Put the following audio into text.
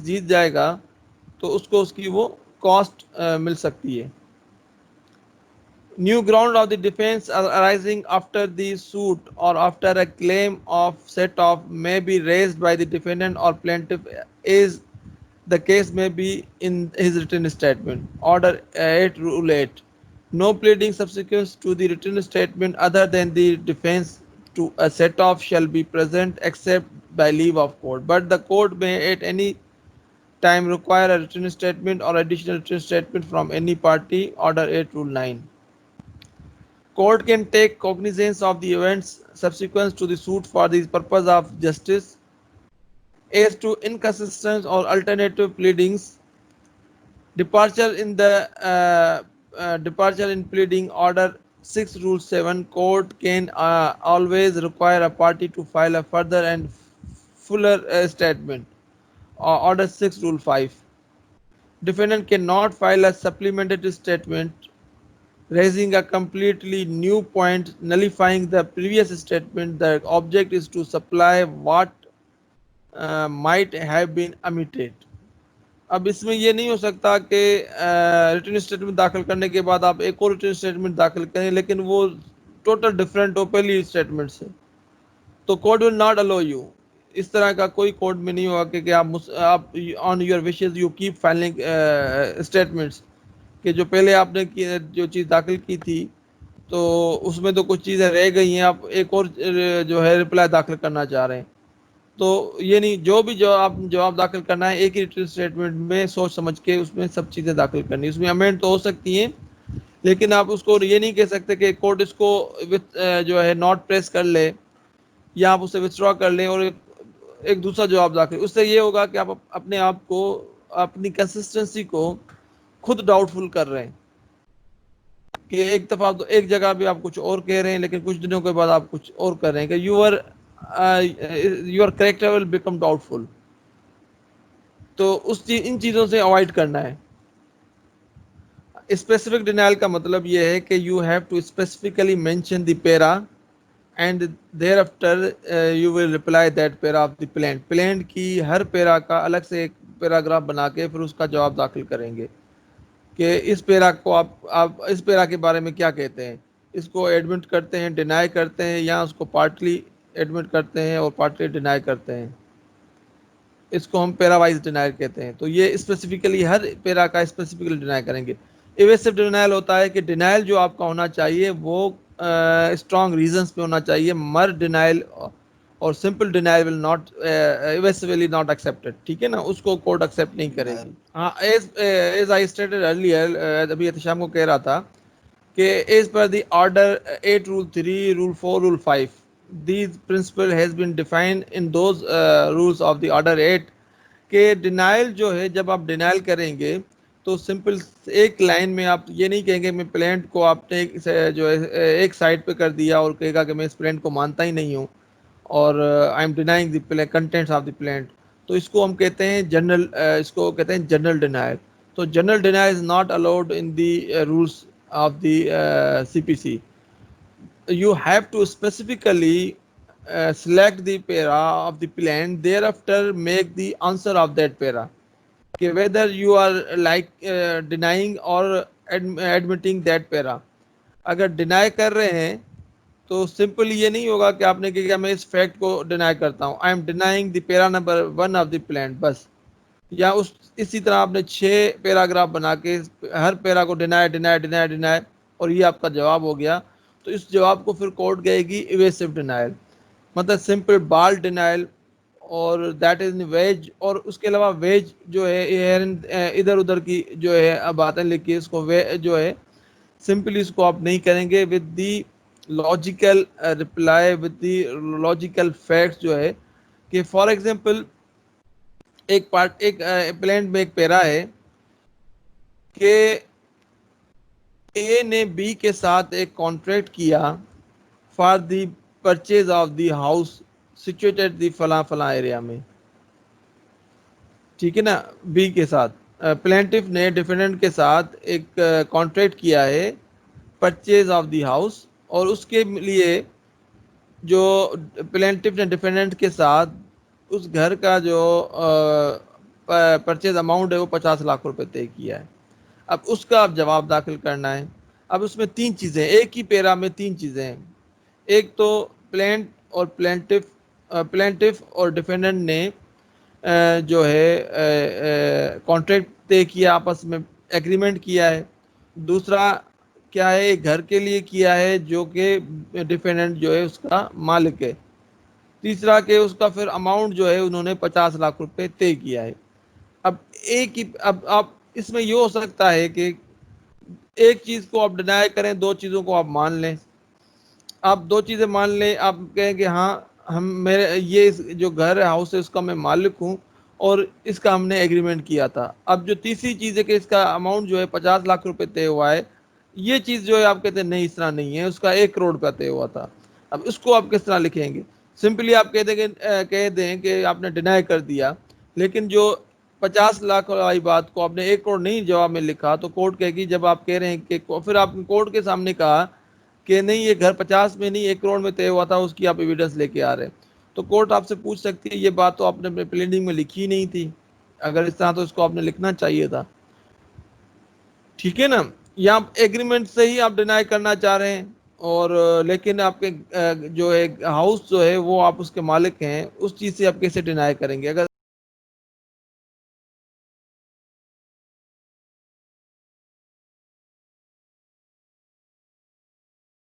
جیت جائے گا تو اس کو اس کی وہ کاسٹ مل سکتی ہے. New ground of the defense arising after the suit or after a claim of set off may be raised by the defendant or plaintiff is the case may be in his written statement. Order 8 Rule 8. No pleading subsequent to the written statement other than the defense to a set off shall be present except by leave of court. But the court may at any time require a written statement or additional written statement from any party. Order 8 Rule 9. Court can take cognizance of the events subsequent to the suit for the purpose of justice. As to inconsistent or alternative pleadings, departure in pleading order 6 Rule 7, court can always require a party to file a further and fuller statement. Order 6 Rule 5. Defendant cannot file a supplementary statement raising a completely new point, nullifying the previous statement. The object is to supply what might have been omitted. اب اس میں یہ نہیں ہو سکتا کہ return statement داخل کرنے کے بعد آپ ایک اور ریٹن اسٹیٹمنٹ داخل کریں لیکن وہ ٹوٹل ڈفرینٹ ہو پہلی اسٹیٹمنٹ سے، تو code will not allow you. اس طرح کا کوئی کوڈ میں نہیں ہوگا کہ آپ on your wishes you keep filing statements, کہ جو پہلے آپ نے جو چیز داخل کی تھی تو اس میں تو کچھ چیزیں رہ گئی ہیں، آپ ایک اور جو ہے رپلائی داخل کرنا چاہ رہے ہیں. تو یہ نہیں، جو بھی جواب داخل کرنا ہے ایک ہی ریٹن اسٹیٹمنٹ میں سوچ سمجھ کے اس میں سب چیزیں داخل کرنی. اس میں امینڈ تو ہو سکتی ہیں لیکن آپ اس کو یہ نہیں کہہ سکتے کہ کورٹ اس کو جو ہے ناٹ پریس کر لے یا آپ اسے وتھڈرا کر لیں اور ایک دوسرا جواب داخل. اس سے یہ ہوگا کہ آپ اپنے آپ کو، اپنی کنسسٹنسی کو خود ڈاؤٹ فل کر رہے ہیں کہ ایک دفعہ تو ایک جگہ بھی آپ کچھ اور کہہ رہے ہیں لیکن کچھ دنوں کے بعد آپ کچھ اور کر رہے ہیں کہ your character will become doubtful. تو ان چیزوں سے اوائڈ کرنا ہے. اسپیسیفک ڈینائل کا مطلب یہ ہے کہ you have to specifically mention the para and thereafter you will reply that para of the plaint. Plaint کی ہر پیرا کا الگ سے ایک پیراگراف بنا کے پھر اس کا جواب داخل کریں گے کہ اس پیرا کو آپ اس پیرا کے بارے میں کیا کہتے ہیں، اس کو ایڈمٹ کرتے ہیں، ڈینائی کرتے ہیں، یا اس کو پارٹلی ایڈمٹ کرتے ہیں اور پارٹلی ڈینائی کرتے ہیں. اس کو ہم پیرا وائز ڈینائل کہتے ہیں. تو یہ اسپیسیفکلی ہر پیرا کا اسپیسیفکلی ڈینائی کریں گے. ایویسو ڈینائل ہوتا ہے کہ ڈینائل جو آپ کا ہونا چاہیے وہ اسٹرانگ ریزنس پہ ہونا چاہیے. مر ڈینائل اور simple denial will not obviously not accepted. ٹھیک ہے نا، اس کو کورٹ ایکسیپٹ نہیں کرے گی. ہاں، ایز آئی اسٹیٹڈ ارلیئر، ابھی احتشام کو کہہ رہا تھا کہ as per the order 8 Rule 3, Rule 4, Rule 5, these principle has been defined in those rules of the Order 8 کہ ڈینائل جو ہے جب آپ ڈینائل کریں گے تو سمپل ایک لائن میں آپ یہ نہیں کہیں گے میں پلینٹ کو آپ نے جو ہے ایک سائڈ پہ کر دیا اور کہے گا کہ میں اس پلینٹ کو مانتا ہی نہیں ہوں اور I am denying the contents of the plaint. تو اس کو ہم کہتے ہیں جنرل، اس کو کہتے ہیں جنرل ڈینائل. تو general denial is not allowed in the rules of the C P C. You have to specifically select the para of the plan, thereafter make the answer of that para, کہ whether you are like denying or admitting that para. اگر deny کر رہے ہیں تو simple یہ نہیں ہوگا کہ آپ نے کہا میں اس فیکٹ کو ڈینائی کرتا ہوں، آئی am denying the para number 1 of the plan بس. یا اسی طرح آپ نے 6 پیراگراف بنا کے ہر پیرا کو ڈینائی ڈینائی ڈینائی ڈینائی اور یہ آپ کا جواب ہو گیا. تو اس جواب کو پھر کورٹ کہے گی ایویسو ڈینائل، مطلب سمپل بال ڈینائل، اور دیٹ از ویج. اور اس کے علاوہ ویج جو ہے ادھر ادھر کی جو ہے باتیں لکھی اس کو جو ہے سمپلی اس کو آپ نہیں کریں گے with the logical reply, with the logical facts جو ہے کہ فار ایگزامپل ایک پلینٹ میں ایک پیرا ہے کہ اے نے بی کے ساتھ ایک کانٹریکٹ کیا for the purchase of the house situated the فلاں فلاں ایریا میں. ٹھیک ہے نا، بی کے ساتھ پلینٹف نے ڈیفینڈنٹ کے ساتھ ایک کانٹریکٹ کیا ہے پرچیز آف دی ہاؤس، اور اس کے لیے جو پلینٹف نے ڈیفینڈنٹ کے ساتھ اس گھر کا جو پرچیز اماؤنٹ ہے وہ 50 لاکھ روپے طے کیا ہے. اب اس کا آپ جواب داخل کرنا ہے. اب اس میں 3 چیزیں، ایک ہی پیرا میں 3 چیزیں ہیں. ایک تو پلینٹ اور پلینٹف اور ڈیفینڈنٹ نے جو ہے کانٹریکٹ طے کیا، آپس میں ایگریمنٹ کیا ہے. دوسرا کیا ہے، ایک گھر کے لیے کیا ہے جو کہ ڈیفینڈنٹ جو ہے اس کا مالک ہے. تیسرا کہ اس کا پھر اماؤنٹ جو ہے انہوں نے 50 لاکھ روپے طے کیا ہے. اب ایک ہی، اب آپ اس میں یہ ہو سکتا ہے کہ ایک چیز کو آپ ڈینائی کریں، 2 چیزوں کو آپ مان لیں. آپ 2 چیزیں مان لیں، آپ کہیں کہ ہاں ہم میرے یہ جو گھر ہے، ہاؤس ہے، اس کا میں مالک ہوں اور اس کا ہم نے ایگریمنٹ کیا تھا. اب جو تیسری چیز ہے کہ اس کا اماؤنٹ جو ہے 50 لاکھ روپے طے ہوا ہے، یہ چیز جو ہے آپ کہتے ہیں نہیں اس طرح نہیں ہے، اس کا 1 کروڑ روپے طے ہوا تھا. اب اس کو آپ کس طرح لکھیں گے؟ سمپلی آپ کہہ دیں کہ آپ نے ڈینائی کر دیا، لیکن جو 50 لاکھ والی بات کو آپ نے 1 کروڑ نہیں جواب میں لکھا، تو کورٹ کہے گی، جب آپ کہہ رہے ہیں کہ پھر آپ کورٹ کے سامنے کہا کہ نہیں یہ گھر 50 میں نہیں 1 کروڑ میں طے ہوا تھا، اس کی آپ ایویڈنس لے کے آ رہے ہیں، تو کورٹ آپ سے پوچھ سکتی ہے یہ بات تو آپ نے پلینڈنگ میں لکھی ہی نہیں تھی. اگر اس طرح تو اس کو آپ نے لکھنا چاہیے تھا. ٹھیک ہے نا؟ یا ایگریمنٹ سے ہی آپ ڈینائی کرنا چاہ رہے ہیں، اور لیکن آپ کے جو ہے ہاؤس جو ہے وہ آپ اس کے مالک ہیں، اس چیز سے آپ کیسے ڈینائی کریں گے؟ اگر